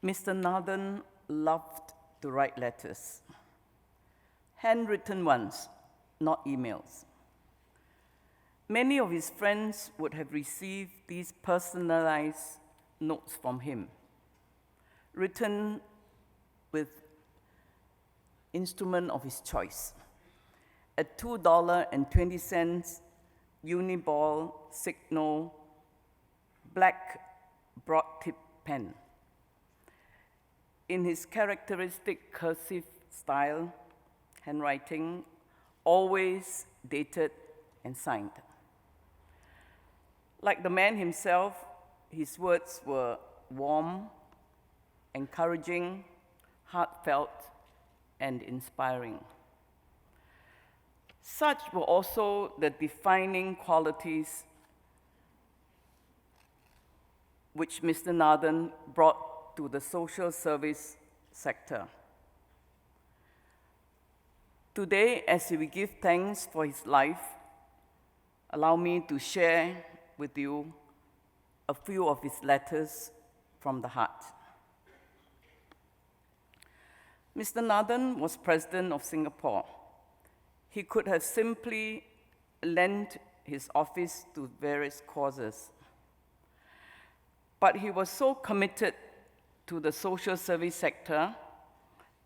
Mr. Nathan loved to write letters, handwritten ones, not emails. Many of his friends would have received these personalized notes from him, written with instrument of his choice, a $2.20 Uniball Signal black broad-tip pen. In his characteristic cursive style, handwriting, always dated and signed. Like the man himself, his words were warm, encouraging, heartfelt, and inspiring. Such were also the defining qualities which Mr. Nathan brought to the social service sector. Today, as we give thanks for his life, allow me to share with you a few of his letters from the heart. Mr. Nathan was President of Singapore. He could have simply lent his office to various causes. But he was so committed to the social service sector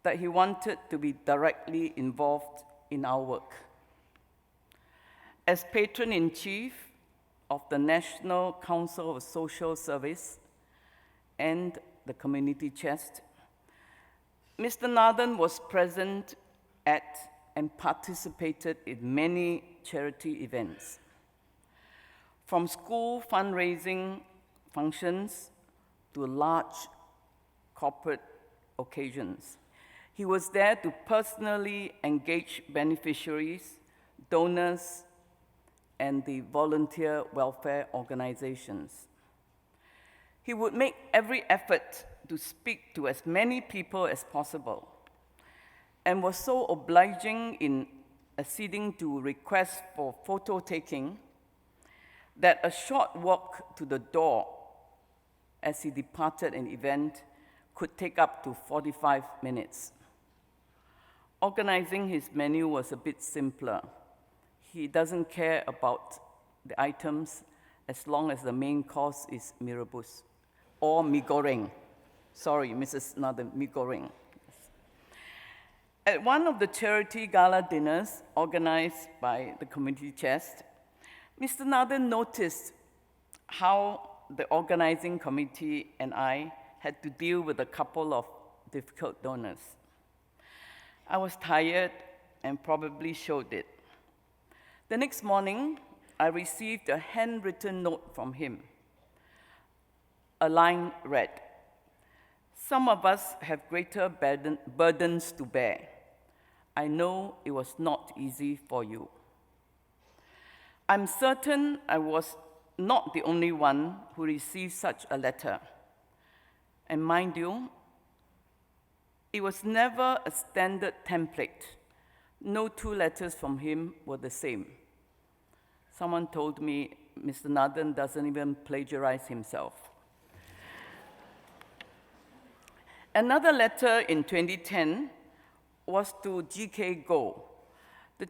that he wanted to be directly involved in our work. As Patron-in-Chief of the National Council of Social Service and the Community Chest, Mr. Nathan was present at and participated in many charity events. From school fundraising functions to large corporate occasions, he was there to personally engage beneficiaries, donors, and the volunteer welfare organizations. He would make every effort to speak to as many people as possible, and was so obliging in acceding to requests for photo taking that a short walk to the door as he departed an event could take up to 45 minutes. Organizing his menu was a bit simpler. He doesn't care about the items as long as the main course is mee rebus or mee goreng. Sorry, Mrs. Nathan, mee goreng. At one of the charity gala dinners organized by the Community Chest, Mr. Nathan noticed how the organizing committee and I had to deal with a couple of difficult donors. I was tired and probably showed it. The next morning, I received a handwritten note from him. A line read, "Some of us have greater burdens to bear. I know it was not easy for you." I'm certain I was not the only one who received such a letter. And mind you, it was never a standard template. No two letters from him were the same. Someone told me Mr. Nathan doesn't even plagiarize himself. Another letter in 2010 was to G.K. Goh, the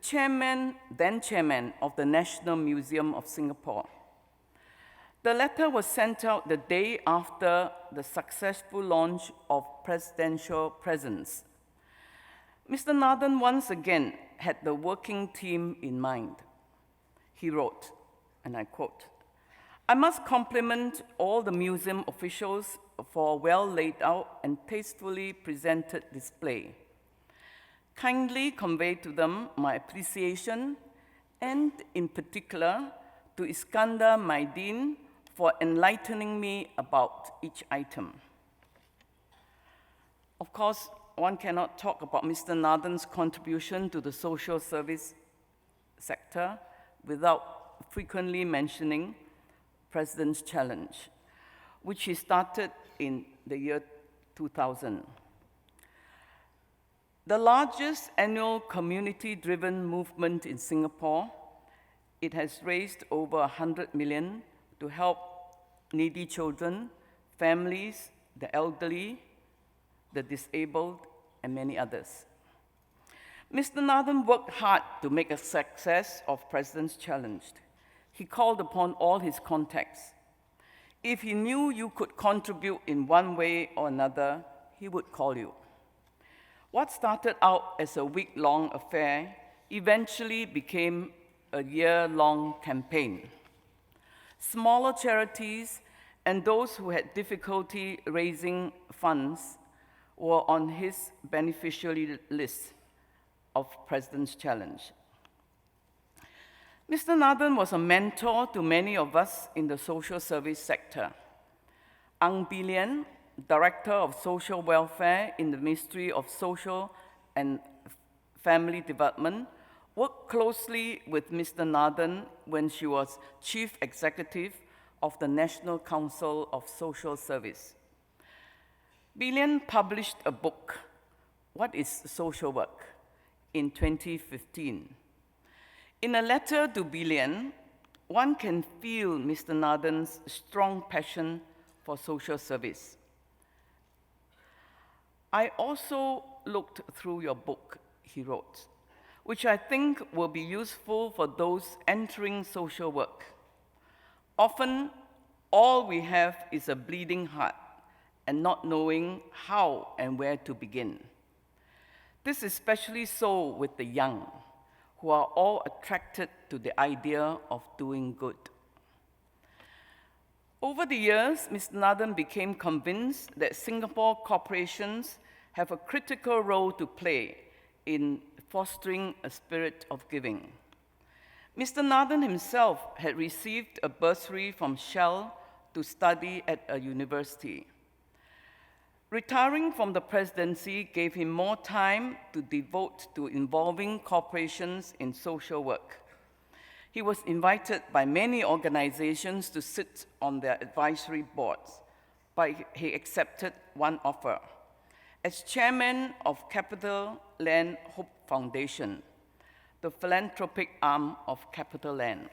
then chairman of the National Museum of Singapore. The letter was sent out the day after the successful launch of Presidential Presents. Mr. Nathan once again had the working team in mind. He wrote, and I quote, "I must compliment all the museum officials for a well laid out and tastefully presented display. Kindly convey to them my appreciation, and in particular to Iskandar Maidin for enlightening me about each item." Of course, one cannot talk about Mr. Nathan's contribution to the social service sector without frequently mentioning President's Challenge, which he started in the year 2000. The largest annual community-driven movement in Singapore, it has raised over 100 million to help needy children, families, the elderly, the disabled, and many others. Mr. Nathan worked hard to make a success of President's Challenge. He called upon all his contacts. If he knew you could contribute in one way or another, he would call you. What started out as a week-long affair eventually became a year-long campaign. Smaller charities and those who had difficulty raising funds were on his beneficiary list of President's Challenge. Mr. Nathan was a mentor to many of us in the social service sector. Ang Bilian, Director of Social Welfare in the Ministry of Social and Family Development, worked closely with Mr. Nathan when she was Chief Executive of the National Council of Social Service. Bilian published a book, What is Social Work?, in 2015. In a letter to Bilian, one can feel Mr. Nathan's strong passion for social service. I also looked through your book, he wrote, which I think will be useful for those entering social work. Often, all we have is a bleeding heart and not knowing how and where to begin. This is especially so with the young, who are all attracted to the idea of doing good. Over the years, Mr. Nathan became convinced that Singapore corporations have a critical role to play in fostering a spirit of giving. Mr. Nathan himself had received a bursary from Shell to study at a university. Retiring from the presidency gave him more time to devote to involving corporations in social work. He was invited by many organizations to sit on their advisory boards, but he accepted one offer. As chairman of Capital Land Hope Foundation, the philanthropic arm of Capital Land.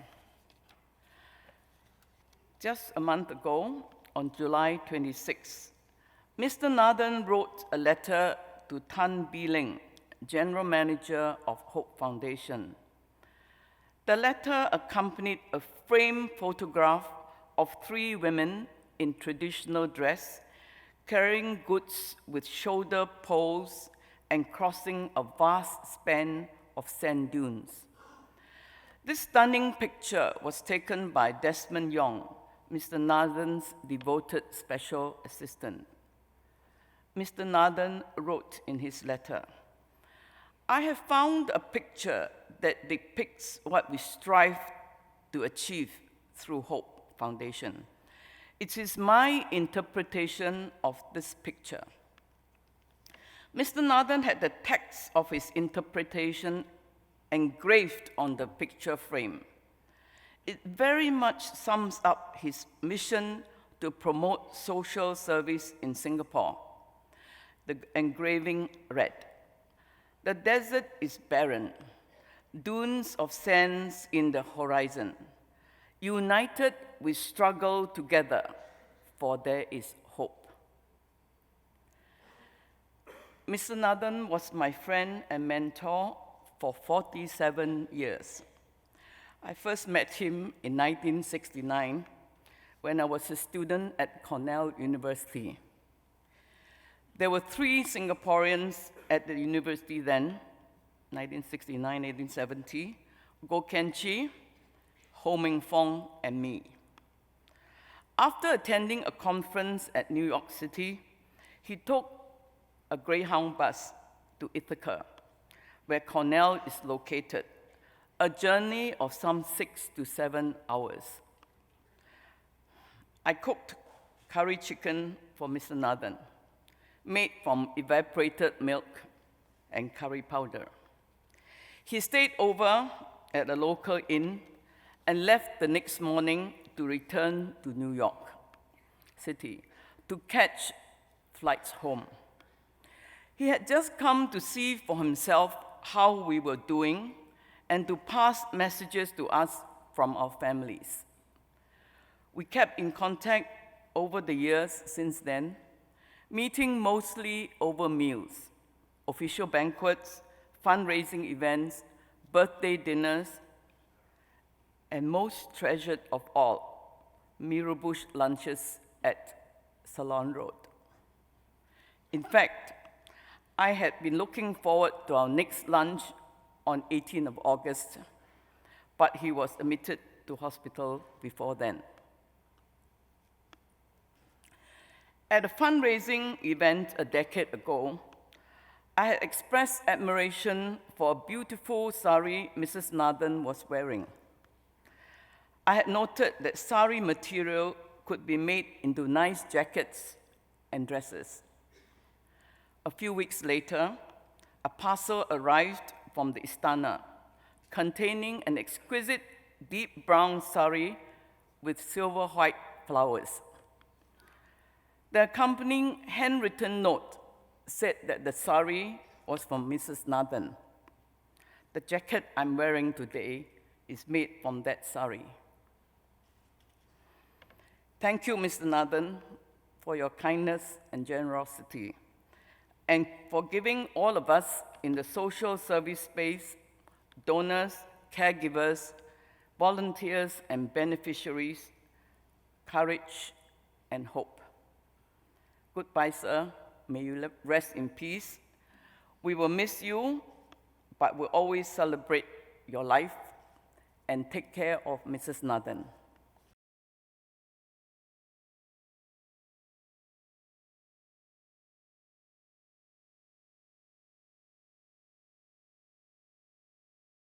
Just a month ago, on July 26, Mr. Nathan wrote a letter to Tan Bee Ling, General Manager of Hope Foundation. The letter accompanied a framed photograph of 3 women in traditional dress, carrying goods with shoulder poles and crossing a vast span of sand dunes. This stunning picture was taken by Desmond Yong, Mr. Nathan's devoted special assistant. Mr. Nathan wrote in his letter, "I have found a picture that depicts what we strive to achieve through Hope Foundation. It is my interpretation of this picture." Mr. Nathan had the text of his interpretation engraved on the picture frame. It very much sums up his mission to promote social service in Singapore. The engraving read, "The desert is barren, dunes of sands in the horizon. United we struggle together, for there is hope." Mr. Nathan was my friend and mentor for 47 years. I first met him in 1969 when I was a student at Cornell University. There were 3 Singaporeans at the university then, 1969, 1870, Goh Ken Chee, Ho Ming Fong, and me. After attending a conference at New York City, he took a Greyhound bus to Ithaca, where Cornell is located, a journey of some 6 to 7 hours. I cooked curry chicken for Mr. Nathan, made from evaporated milk and curry powder. He stayed over at a local inn and left the next morning to return to New York City to catch flights home. He had just come to see for himself how we were doing and to pass messages to us from our families. We kept in contact over the years since then. meeting mostly over meals, official banquets, fundraising events, birthday dinners, and most treasured of all, Mirobush lunches at Salon Road. In fact, I had been looking forward to our next lunch on 18th of August, but he was admitted to hospital before then. At a fundraising event a decade ago, I had expressed admiration for a beautiful sari Mrs. Nathan was wearing. I had noted that sari material could be made into nice jackets and dresses. A few weeks later, a parcel arrived from the Istana containing an exquisite deep brown sari with silver white flowers. The accompanying handwritten note said that the sari was from Mrs. Nathan. The jacket I'm wearing today is made from that sari. Thank you, Mr. Nathan, for your kindness and generosity, and for giving all of us in the social service space, donors, caregivers, volunteers, and beneficiaries, courage and hope. Goodbye, sir. May you rest in peace. We will miss you, but we'll always celebrate your life and take care of Mrs. Nathan.